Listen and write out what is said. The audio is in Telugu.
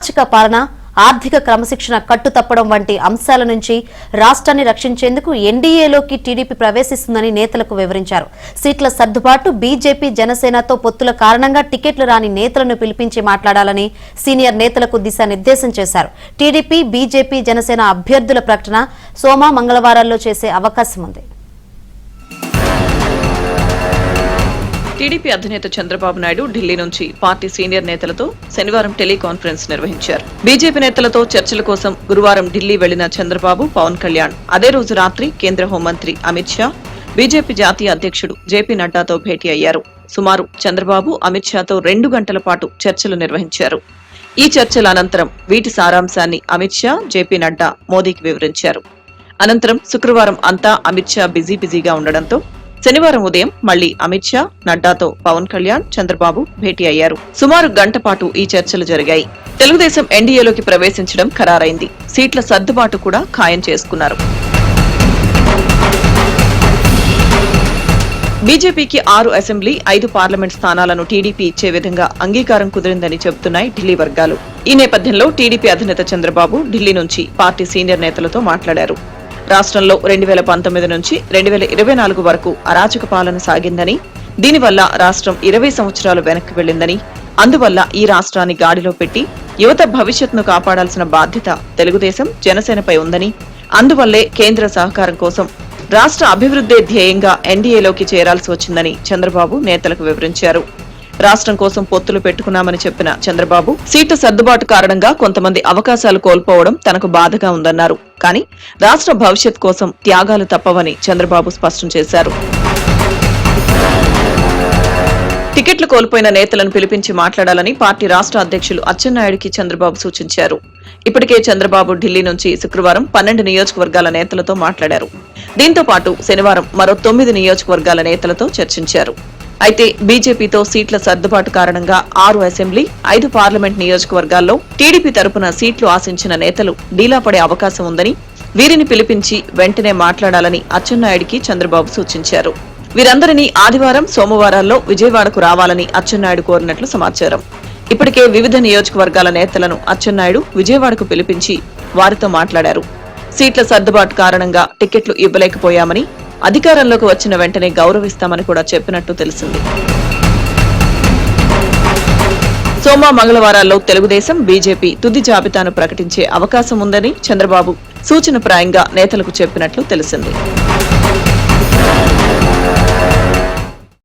సామాజిక పాలన, ఆర్థిక క్రమశిక్షణ కట్టుతప్పడం వంటి అంశాల నుంచి రాష్ట్రాన్ని రక్షించేందుకు ఎన్డీఏలోకి టీడీపీ ప్రవేశిస్తుందని నేతలకు వివరించారు. సీట్ల సర్దుబాటు, బీజేపీ జనసేనతో పొత్తుల కారణంగా టికెట్లు రాని నేతలను పిలిపించి మాట్లాడాలని సీనియర్ నేతలకు దిశానిర్దేశం చేశారు. టీడీపీ, బీజేపీ, జనసేన అభ్యర్థుల ప్రకటన సోమ, మంగళవారాల్లో చేసే అవకాశం ఉంది. టీడీపీ అధినేత చంద్రబాబు నాయుడు ఢిల్లీ నుంచి పార్టీ సీనియర్ నేతలతో శనివారం టెలికాన్ఫరెన్స్ నిర్వహించారు. బీజేపీ నేతలతో చర్చల కోసం గురువారం ఢిల్లీ వెళ్లిన చంద్రబాబు, పవన్ కళ్యాణ్ అదే రోజు రాత్రి కేంద్ర హోంమంత్రి అమిత్ షా, బీజేపీ జాతీయ అధ్యక్షుడు జేపీ నడ్డాతో భేటీ అయ్యారు. సుమారు చంద్రబాబు, అమిత్ షాతో 2 గంటల పాటు చర్చలు నిర్వహించారు. ఈ చర్చల అనంతరం వీటి సారాంశాన్ని అమిత్ షా, జేపీ నడ్డా మోదీకి వివరించారు. అనంతరం శుక్రవారం అంతా అమిత్ షా బిజీగా ఉండడంతో శనివారం ఉదయం మళ్లీ అమిత్ షా, నడ్డాతో పవన్ కళ్యాణ్, చంద్రబాబు భేటీ అయ్యారు. సుమారు గంట పాటు ఈ చర్చలు జరిగాయి. తెలుగుదేశం ఎన్డీఏలోకి ప్రవేశించడం ఖరారైంది. సీట్ల సర్దుబాటు కూడా ఖాయం చేసుకున్నారు. బీజేపీకి 6 అసెంబ్లీ, 5 పార్లమెంట్ స్థానాలను టీడీపీ ఇచ్చే విధంగా అంగీకారం కుదిరిందని చెబుతున్నాయి ఢిల్లీ వర్గాలు. ఈ నేపథ్యంలో టీడీపీ అధినేత చంద్రబాబు ఢిల్లీ నుంచి పార్టీ సీనియర్ నేతలతో మాట్లాడారు. రాష్ట్రంలో 2019 నుంచి 2024 వరకు అరాచక పాలన సాగిందని, దీనివల్ల రాష్ట్రం 20 సంవత్సరాలు వెనక్కి వెళ్లిందని, అందువల్ల ఈ రాష్ట్రాన్ని గాడిలో పెట్టి యువత భవిష్యత్తును కాపాడాల్సిన బాధ్యత తెలుగుదేశం, జనసేనపై ఉందని, అందువల్లే కేంద్ర సహకారం కోసం రాష్ట్ర అభివృద్ధే ధ్యేయంగా ఎన్డీఏలోకి చేరాల్సి వచ్చిందని చంద్రబాబు నేతలకు వివరించారు. రాష్ట్రం కోసం పొత్తులు పెట్టుకున్నామని చెప్పిన చంద్రబాబు, సీట్ల సర్దుబాటు కారణంగా కొంతమంది అవకాశాలు కోల్పోవడం తనకు బాధగా ఉందన్నారు. కానీ రాష్ట్ర భవిష్యత్ కోసం త్యాగాలు తప్పవని చంద్రబాబు స్పష్టం చేశారు. టికెట్లు కోల్పోయిన నేతలను పిలిపించి మాట్లాడాలని పార్టీ రాష్ట్ర అధ్యక్షులు అచ్చెన్నాయుడికి చంద్రబాబు సూచించారు. ఇప్పటికే చంద్రబాబు ఢిల్లీ నుంచి శుక్రవారం 12 నియోజకవర్గాల నేతలతో మాట్లాడారు. దీంతో పాటు శనివారం మరో 9 నియోజకవర్గాల నేతలతో చర్చించారు. అయితే బీజేపీతో సీట్ల సర్దుబాటు కారణంగా 6 అసెంబ్లీ, 5 పార్లమెంట్ నియోజకవర్గాల్లో టీడీపీ తరపున సీట్లు ఆశించిన నేతలు డీలా పడే అవకాశం ఉందని, వీరిని పిలిపించి వెంటనే మాట్లాడాలని అచ్చెన్నాయుడికి చంద్రబాబు సూచించారు. వీరందరినీ ఆదివారం, సోమవారాల్లో విజయవాడకు రావాలని అచ్చెన్నాయుడు కోరినట్లు సమాచారం. ఇప్పటికే వివిధ నియోజకవర్గాల నేతలను అచ్చెన్నాయుడు విజయవాడకు పిలిపించి వారితో మాట్లాడారు. సీట్ల సర్దుబాటు కారణంగా టికెట్లు ఇవ్వలేకపోయామని, అధికారంలోకి వచ్చిన వెంటనే గౌరవిస్తామని కూడా చెప్పినట్టు తెలిసింది. సోమ, మంగళవారాల్లో తెలుగుదేశం, బీజేపీ తుది జాబితాను ప్రకటించే అవకాశం ఉందని చంద్రబాబు సూచనప్రాయంగా నేతలకు చెప్పినట్లు తెలిసింది.